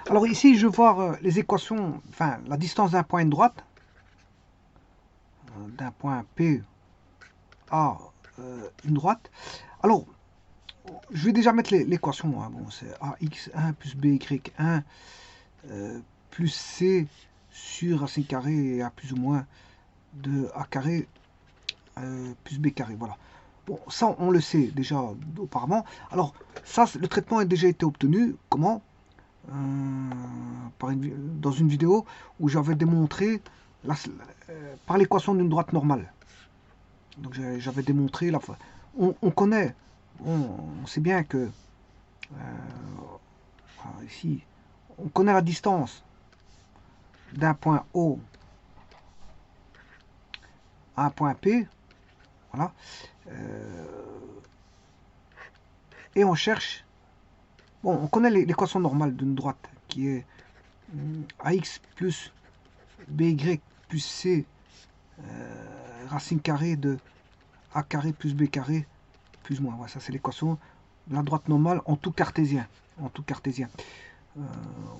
Alors ici, je veux voir les équations, enfin la distance d'un point à une droite, d'un point P à une droite. Alors, je vais déjà mettre l'équation. Hein. Bon, c'est AX1 plus BY1 plus C sur racine carrée et A plus ou moins de A carré plus B carré. Voilà. Bon, ça, on le sait déjà auparavant. Alors, ça, le traitement a déjà été obtenu. Comment dans une vidéo où j'avais démontré par l'équation d'une droite normale. Donc j'avais démontré la fois. On connaît, on sait bien que ici, on connaît la distance d'un point O à un point P, voilà, et on cherche. Bon, on connaît l'équation normale d'une droite qui est AX plus BY plus C racine carrée de A carré plus B carré plus moins. Ouais, ça c'est l'équation de la droite normale en tout cartésien. En tout cartésien.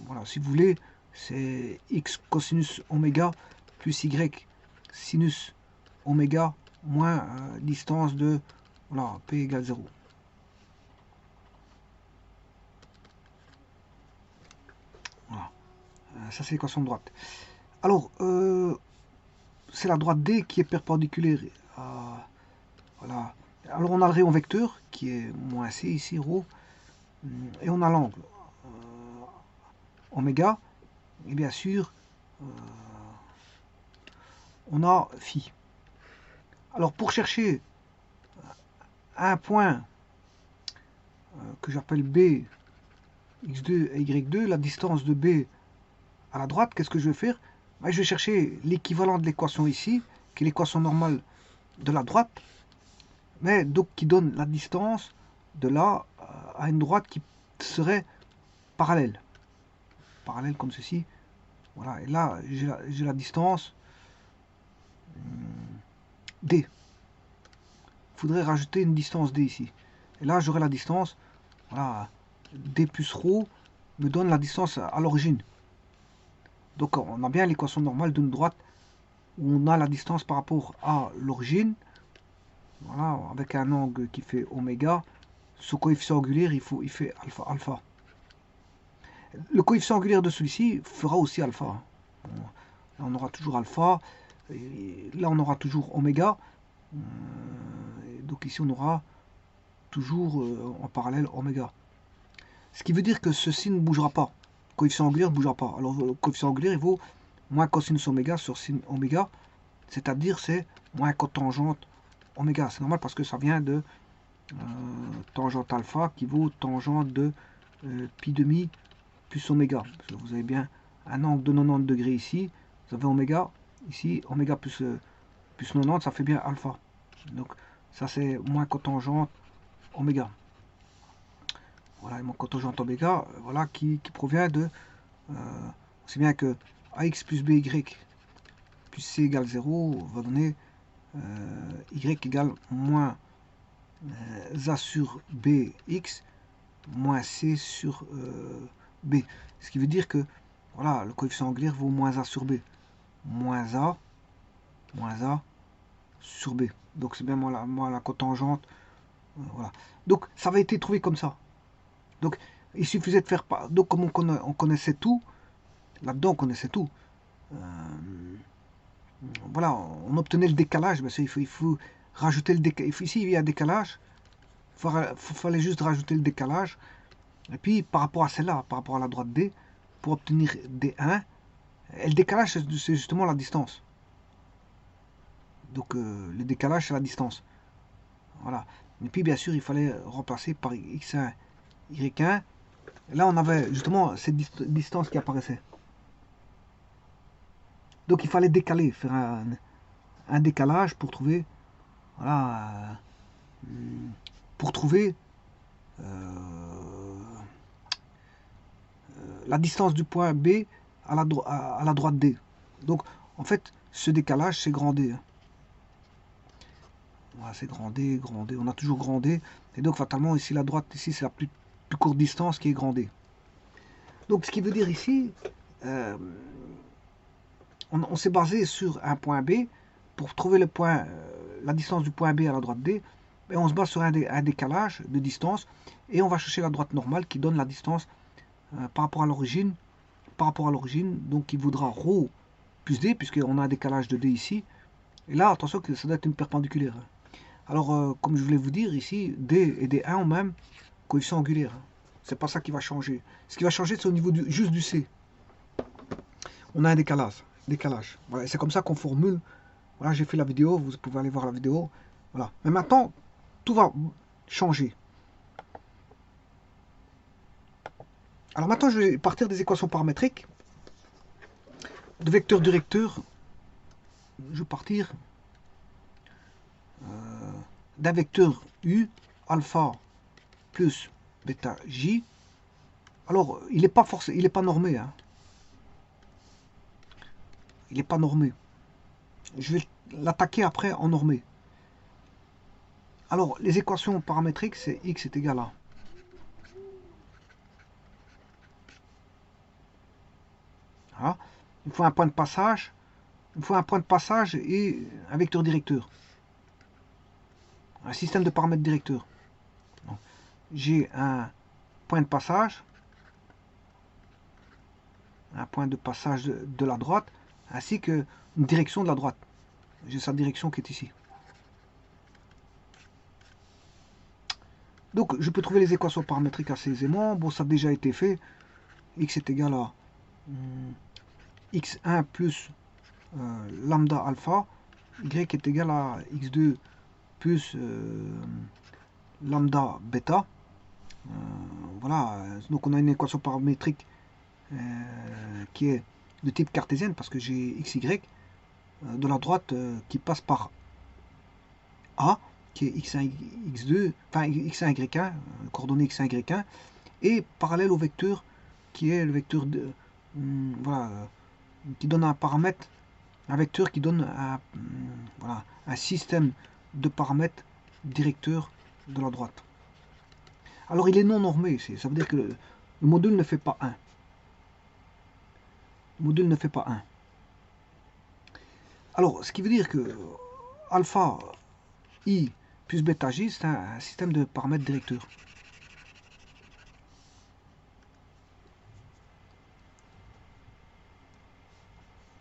Voilà, si vous voulez, c'est x cosinus oméga plus y sinus oméga moins distance de voilà, p égale 0. Voilà. Ça c'est l'équation de droite. Alors, c'est la droite D qui est perpendiculaire à... Voilà. Alors on a le rayon vecteur qui est moins c ici, rho, et on a l'angle oméga, et bien sûr, on a phi. Alors pour chercher un point que j'appelle B, x2 et y2, la distance de B à la droite, qu'est-ce que je vais faire? Ben, je vais chercher l'équivalent de l'équation ici, qui est l'équation normale de la droite, mais donc qui donne la distance de là à une droite qui serait parallèle. Parallèle comme ceci. Voilà, et là, j'ai la distance D. Il faudrait rajouter une distance D ici. Et là, j'aurai la distance, voilà, D plus ρ me donne la distance à l'origine. Donc on a bien l'équation normale d'une droite où on a la distance par rapport à l'origine, voilà, avec un angle qui fait oméga. Ce coefficient angulaire, il fait alpha, alpha. Le coefficient angulaire de celui-ci fera aussi alpha. Bon, là on aura toujours alpha, et là on aura toujours oméga. Donc ici on aura toujours en parallèle oméga. Ce qui veut dire que ceci ne bougera pas. Le coefficient angulaire ne bougera pas. Alors le coefficient angulaire il vaut moins cosinus oméga sur sin oméga, c'est-à-dire c'est moins cotangente oméga. C'est normal parce que ça vient de tangente alpha qui vaut tangente de pi demi plus oméga. Vous avez bien un angle de 90 degrés ici, vous avez oméga, ici oméga plus 90, ça fait bien alpha. Donc ça c'est moins cotangente oméga. Voilà, et mon cotangente oméga, voilà, qui provient de, c'est bien que ax plus by plus c égale 0 va donner y égale moins a sur bx moins c sur b. Ce qui veut dire que voilà, le coefficient angulaire vaut moins a sur b. Moins a sur b. Donc c'est bien moi la cotangente. Voilà. Donc ça avait été trouvé comme ça. Donc il suffisait de faire pas. Donc comme on connaissait tout, là-dedans on connaissait tout. Voilà, on obtenait le décalage. Mais il faut rajouter le décalage. Ici il y a un décalage. Il fallait juste rajouter le décalage. Et puis par rapport à celle-là, par rapport à la droite D, pour obtenir D1, et le décalage c'est justement la distance. Donc le décalage c'est la distance. Voilà. Et puis bien sûr il fallait remplacer par x1, y1. Et là on avait justement cette distance qui apparaissait. Donc il fallait décaler, faire un décalage pour trouver, voilà, pour trouver la distance du point B à la droite D. Donc en fait ce décalage c'est grand D. Voilà, c'est grand D, grand D. On a toujours grand D. Et donc fatalement ici la droite, ici c'est la plus courte distance qui est grand D. Donc ce qui veut dire ici, euh, on s'est basé sur un point B pour trouver le point, la distance du point B à la droite D, et on se base sur un décalage de distance et on va chercher la droite normale qui donne la distance par rapport à l'origine, donc il vaudra ρ plus D puisqu'on a un décalage de D ici, et là attention que ça doit être une perpendiculaire. Alors comme je voulais vous dire ici, D et D1 ont même coefficient angulaire, c'est pas ça qui va changer. Ce qui va changer c'est au niveau juste du C, on a un décalage. Voilà, c'est comme ça qu'on formule. Voilà, j'ai fait la vidéo, vous pouvez aller voir la vidéo. Voilà. Mais maintenant, tout va changer. Alors maintenant, je vais partir des équations paramétriques. De vecteur directeur, je vais partir d'un vecteur U, alpha plus bêta J. Alors, il n'est pas forcé, il n'est pas normé. Hein. Il n'est pas normé. Je vais l'attaquer après en normé. Alors, les équations paramétriques, c'est x est égal à voilà. Il faut un point de passage. Il faut un point de passage et un vecteur directeur. Un système de paramètres directeurs. J'ai un point de passage, de la droite, ainsi qu'une direction de la droite. J'ai sa direction qui est ici. Donc je peux trouver les équations paramétriques assez aisément. Bon, ça a déjà été fait. X est égal à x1 plus lambda alpha. Y est égal à x2 plus lambda bêta. Voilà, donc on a une équation paramétrique qui est de type cartésienne parce que j'ai xy de la droite qui passe par A, qui est x1, x2, enfin x1, y1, coordonnée x1, y1, et parallèle au vecteur qui est le vecteur de, voilà, qui donne un paramètre, un vecteur qui donne voilà, un système de paramètres directeurs de la droite. Alors il est non normé, ça veut dire que le module ne fait pas 1. Le module ne fait pas 1. Alors, ce qui veut dire que alpha I plus bêta J, c'est un système de paramètres directeurs.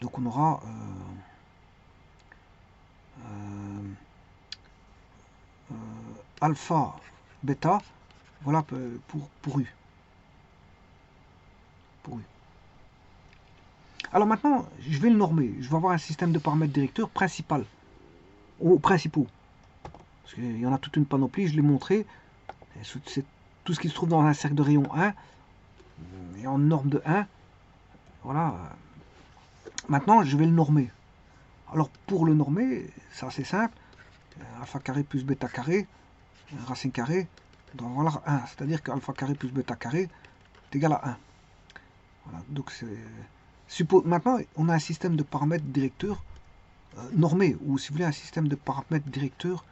Donc on aura alpha, bêta, voilà pour U. Alors maintenant, je vais le normer. Je vais avoir un système de paramètres directeurs principal, ou principaux. Parce qu'il y en a toute une panoplie, je l'ai montré. C'est tout ce qui se trouve dans un cercle de rayon 1, et en norme de 1. Voilà. Maintenant, je vais le normer. Alors pour le normer, c'est assez simple. Alpha carré plus bêta carré, racine carrée, donc voilà 1. C'est-à-dire que alpha carré plus bêta carré est égal à 1. Voilà, donc maintenant, on a un système de paramètres directeurs normé, ou si vous voulez, un système de paramètres directeurs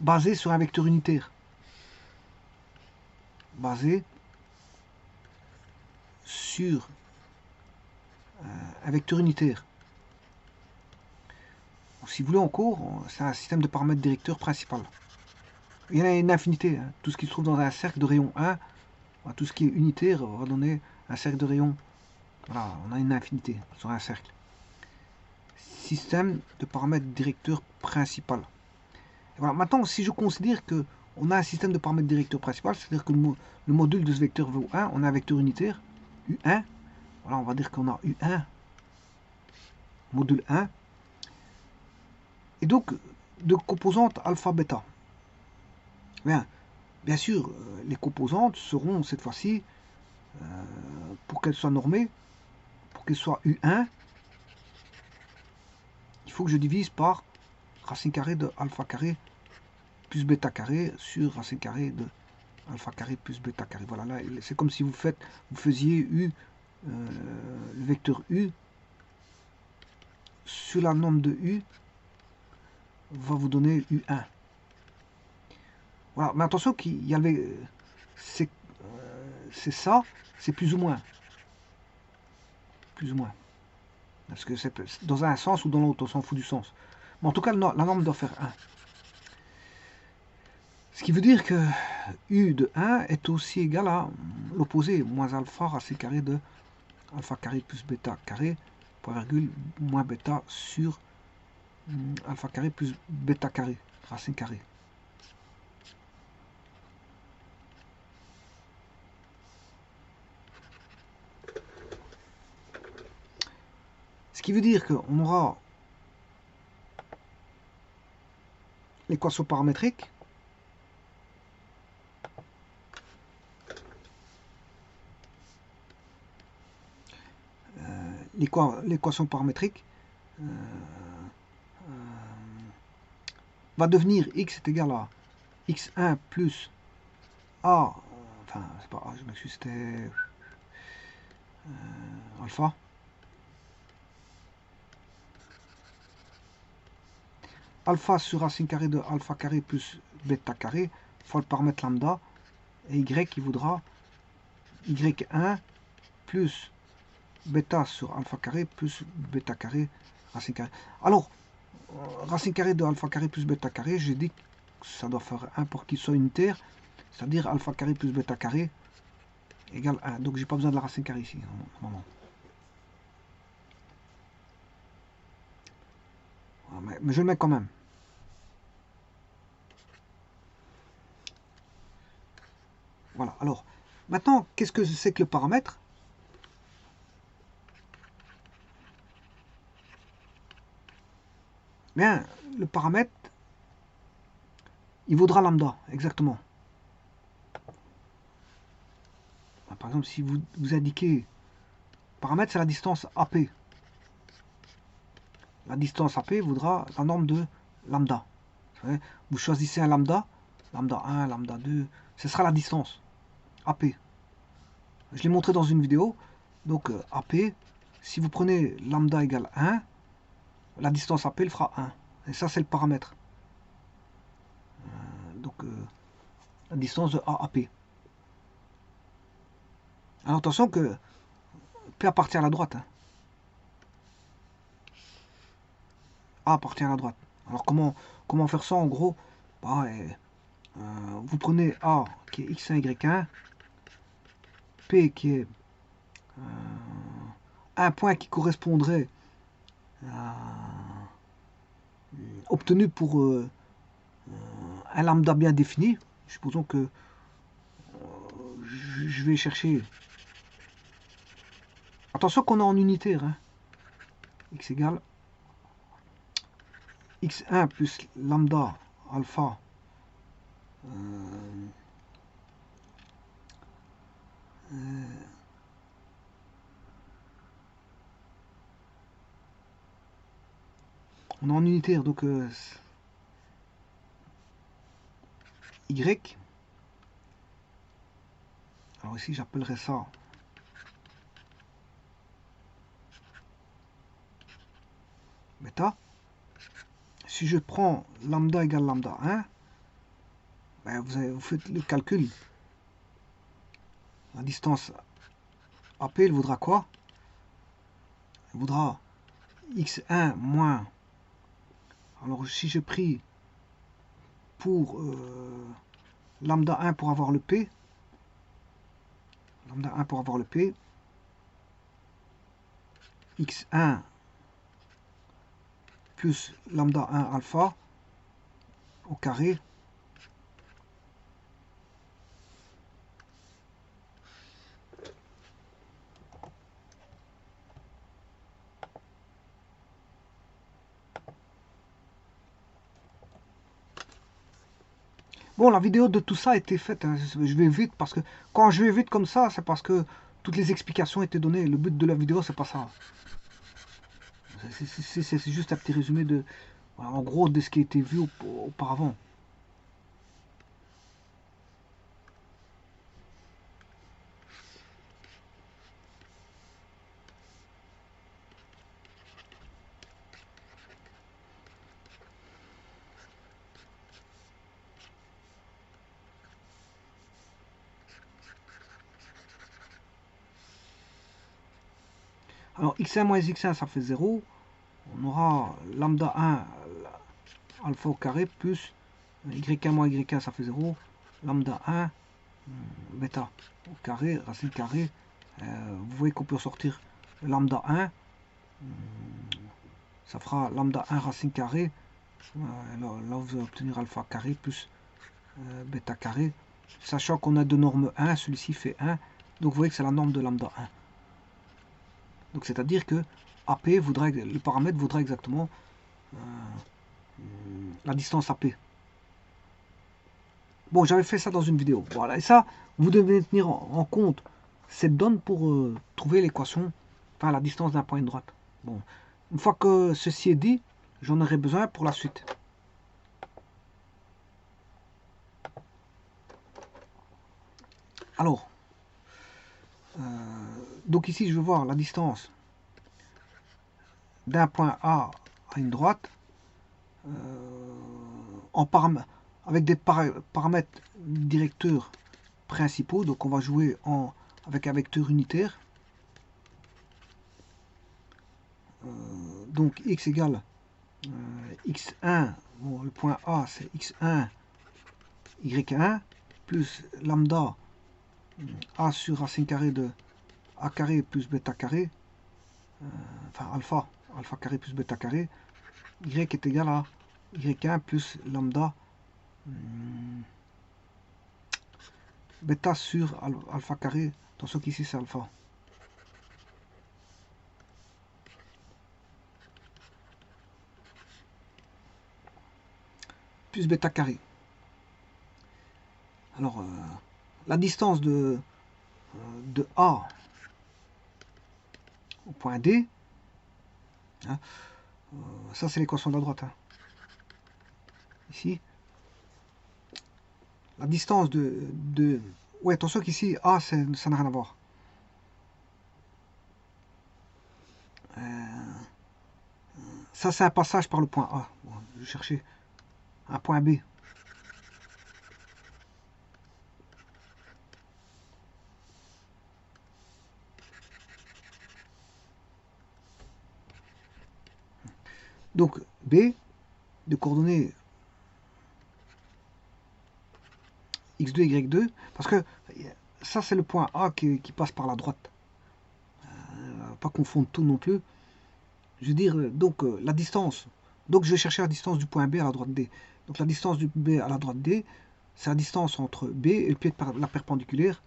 basé sur un vecteur unitaire. Basé sur un vecteur unitaire. Si vous voulez encore, c'est un système de paramètres directeurs principal. Il y en a une infinité. Hein. Tout ce qui se trouve dans un cercle de rayon 1, tout ce qui est unitaire va donner un cercle de rayon. Voilà, on a une infinité sur un cercle. Système de paramètres directeurs principal. Et voilà, maintenant, si je considère que on a un système de paramètres directeurs principal, c'est-à-dire que le module de ce vecteur vaut 1, on a un vecteur unitaire, U1. Voilà, on va dire qu'on a U1, module 1. Et donc, de composantes alpha, bêta. Bien sûr, les composantes seront cette fois-ci, pour qu'elles soient normées, pour qu'elles soient U1, il faut que je divise par racine carrée de alpha carré plus bêta carré sur racine carrée de alpha carré plus bêta carré. Voilà, là, c'est comme si vous faisiez U, le vecteur U sur la norme de U va vous donner U1. Voilà, mais attention qu'il y avait c'est ça, c'est plus ou moins. Plus ou moins. Parce que c'est dans un sens ou dans l'autre, on s'en fout du sens. Mais en tout cas, la norme doit faire 1. Ce qui veut dire que U de 1 est aussi égal à l'opposé, moins alpha racine carrée de alpha carré plus bêta carré, point virgule, moins bêta sur alpha carré plus bêta carré, racine carrée. Ce qui veut dire qu'on aura l'équation paramétrique l'équation paramétrique va devenir x est égal à x1 plus a, enfin c'est pas a, je m'excuse, c'était alpha alpha sur racine carrée de alpha carré plus bêta carré fois le paramètre lambda, et y qui voudra y1 plus bêta sur alpha carré plus bêta carré racine carré. Alors, racine carrée de alpha carré plus bêta carré, j'ai dit que ça doit faire 1 pour qu'il soit unitaire, c'est-à-dire alpha carré plus bêta carré égale 1. Donc j'ai pas besoin de la racine carrée ici, normalement. Mais je le mets quand même. Voilà, alors, maintenant, qu'est-ce que c'est que le paramètre? Bien, le paramètre, il vaudra lambda, exactement. Par exemple, si vous indiquez, paramètre, c'est la distance AP. La distance AP vaudra la norme de lambda. Vous choisissez un lambda, lambda 1, lambda 2, ce sera la distance AP. Je l'ai montré dans une vidéo. Donc AP, si vous prenez lambda égale 1, la distance AP elle fera 1. Et ça c'est le paramètre. Donc la distance de A à P. Alors attention que P appartient à la droite. Hein. A appartient à la droite. Alors comment faire ça en gros? Bah, vous prenez A qui est x1, y1, P qui est un point qui correspondrait obtenu pour un lambda bien défini. Supposons que je vais chercher. Attention qu'on est en unitaire. Hein. X égale x1 plus lambda alpha on est en unitaire, donc y. Alors ici, j'appellerai ça bêta. Si je prends lambda égale lambda 1, ben vous faites le calcul. La distance AP, elle vaudra quoi? Elle vaudra x1 moins. Alors si j'ai pris pour lambda 1 pour avoir le P, lambda 1 pour avoir le P, x1 plus lambda 1 alpha au carré Bon, la vidéo de tout ça a été faite, hein. Je vais vite parce que quand je vais vite comme ça, c'est parce que toutes les explications étaient données. Le but de la vidéo, c'est pas ça. C'est juste un petit résumé de, en gros, de ce qui a été vu auparavant. Alors x1 moins x1 ça fait 0. On aura lambda 1 alpha au carré plus y1 moins y1 ça fait 0. Lambda 1 bêta au carré, racine carrée. Vous voyez qu'on peut sortir lambda 1. Ça fera lambda 1 racine carrée. Là vous allez obtenir alpha carré plus bêta carré. Sachant qu'on a de norme 1, celui-ci fait 1. Donc vous voyez que c'est la norme de lambda 1. Donc c'est-à-dire que AP voudrait, le paramètre voudrait exactement la distance AP. Bon, j'avais fait ça dans une vidéo. Voilà, et ça, vous devez tenir en compte cette donne pour trouver l'équation, enfin la distance d'un point et une droite. Bon, une fois que ceci est dit, j'en aurai besoin pour la suite. Alors, donc ici, je veux voir la distance d'un point A à une droite avec des paramètres directeurs principaux. Donc on va jouer avec un vecteur unitaire. Donc x égale x1, bon, le point A c'est x1, y1, plus lambda a sur racine carrée de a carré plus bêta carré, enfin alpha carré plus bêta carré, y est égal à y1 plus lambda bêta sur alpha carré, attention qu'ici c'est alpha. Plus bêta carré. Alors, la distance de A au point D, hein, ça c'est l'équation de la droite. Hein. Ici, la distance ouais, attention qu'ici, A, ça n'a rien à voir. Ça, c'est un passage par le point A. Bon, je vais chercher un point B. Donc, B, de coordonnées x2, y2, parce que ça, c'est le point A qui passe par la droite. Pas confondre tout non plus. Je veux dire, donc, la distance. Donc, je vais chercher la distance du point B à la droite D. Donc, la distance du B à la droite D, c'est la distance entre B et le pied de la perpendiculaire.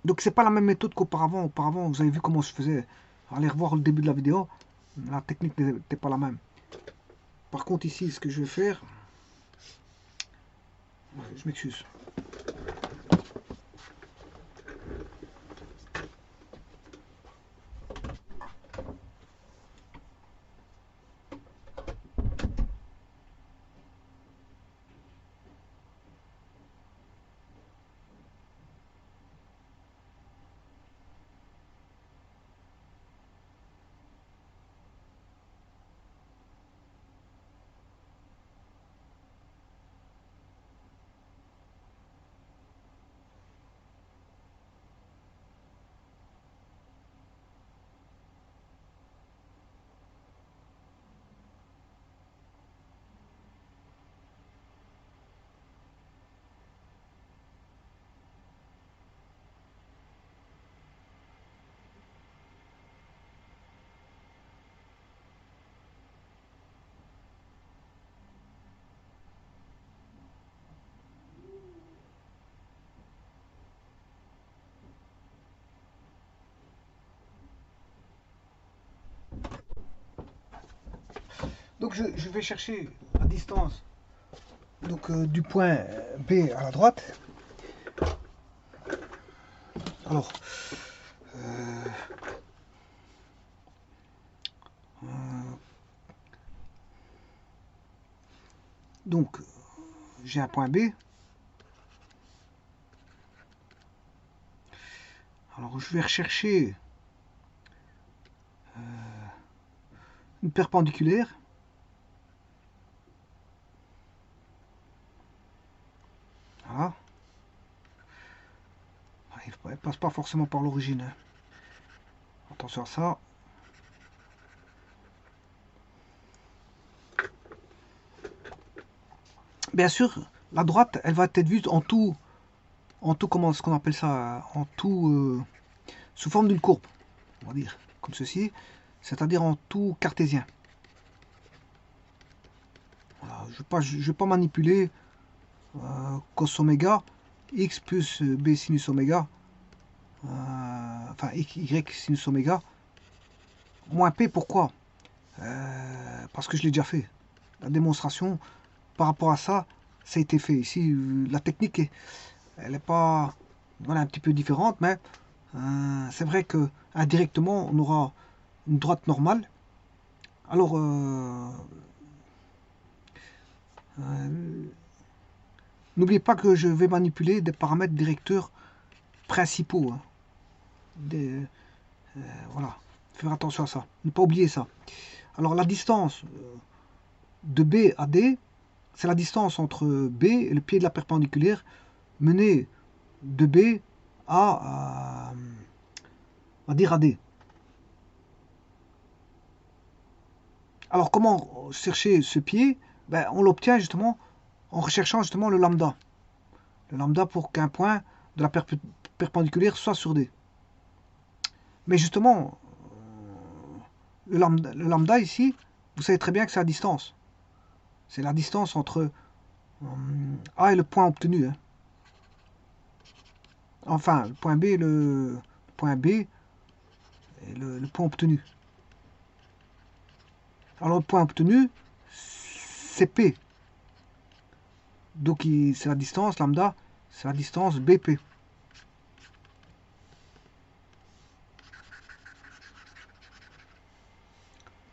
Donc, c'est pas la même méthode qu'auparavant. Auparavant, vous avez vu comment je faisais. Allez revoir le début de la vidéo. La technique n'était pas la même. Par contre, ici, ce que je vais faire, je m'excuse. Donc, je vais chercher la distance donc, du point B à la droite. Alors, donc, j'ai un point B. Alors, je vais rechercher une perpendiculaire. Voilà. Elle ne passe pas forcément par l'origine. Hein. Attention à ça. Bien sûr, la droite, elle va être vue en tout, comment est-ce qu'on appelle ça, en tout, sous forme d'une courbe, on va dire, comme ceci, c'est-à-dire en tout cartésien. Voilà, je vais pas manipuler cos oméga, x plus b sinus oméga, enfin y sinus oméga, moins p, pourquoi parce que je l'ai déjà fait. La démonstration, par rapport à ça, ça a été fait. Ici, la technique, elle n'est pas, voilà, un petit peu différente, mais c'est vrai que indirectement, on aura une droite normale. Alors, n'oubliez pas que je vais manipuler des paramètres directeurs principaux. Hein. Voilà, faire attention à ça. Ne pas oublier ça. Alors, la distance de B à D, c'est la distance entre B et le pied de la perpendiculaire menée de B à dire à D. Alors comment chercher ce pied? Ben, on l'obtient justement en recherchant justement le lambda. Le lambda pour qu'un point de la perpendiculaire soit sur D. Mais justement, le lambda ici, vous savez très bien que c'est la distance. C'est la distance entre A et le point obtenu. Hein. Enfin, le point B et le point B et le point obtenu. Alors le point obtenu, c'est P. Donc c'est la distance lambda, c'est la distance BP.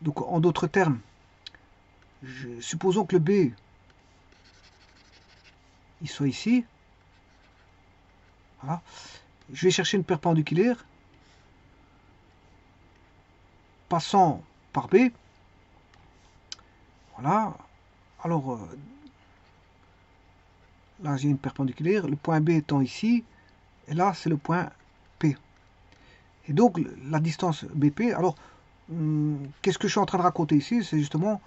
Donc en d'autres termes, supposons que le B il soit ici. Voilà. Je vais chercher une perpendiculaire passant par B. Voilà. Alors là j'ai une perpendiculaire, le point B étant ici, et là c'est le point P. Et donc la distance BP, alors qu'est-ce que je suis en train de raconter ici? C'est justement,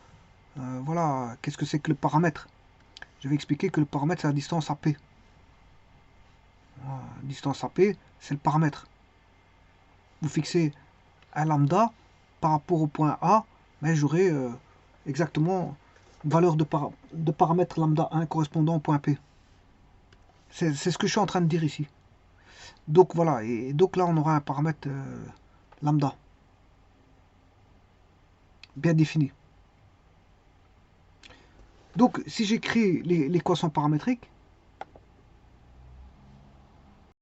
voilà, qu'est-ce que c'est que le paramètre? Je vais expliquer que le paramètre c'est la distance AP. Voilà, distance AP, c'est le paramètre. Vous fixez un lambda par rapport au point A, mais j'aurai exactement une valeur de paramètre lambda 1 correspondant au point P. C'est ce que je suis en train de dire ici. Donc voilà, et donc là on aura un paramètre lambda bien défini. Donc si j'écris l'équation paramétrique,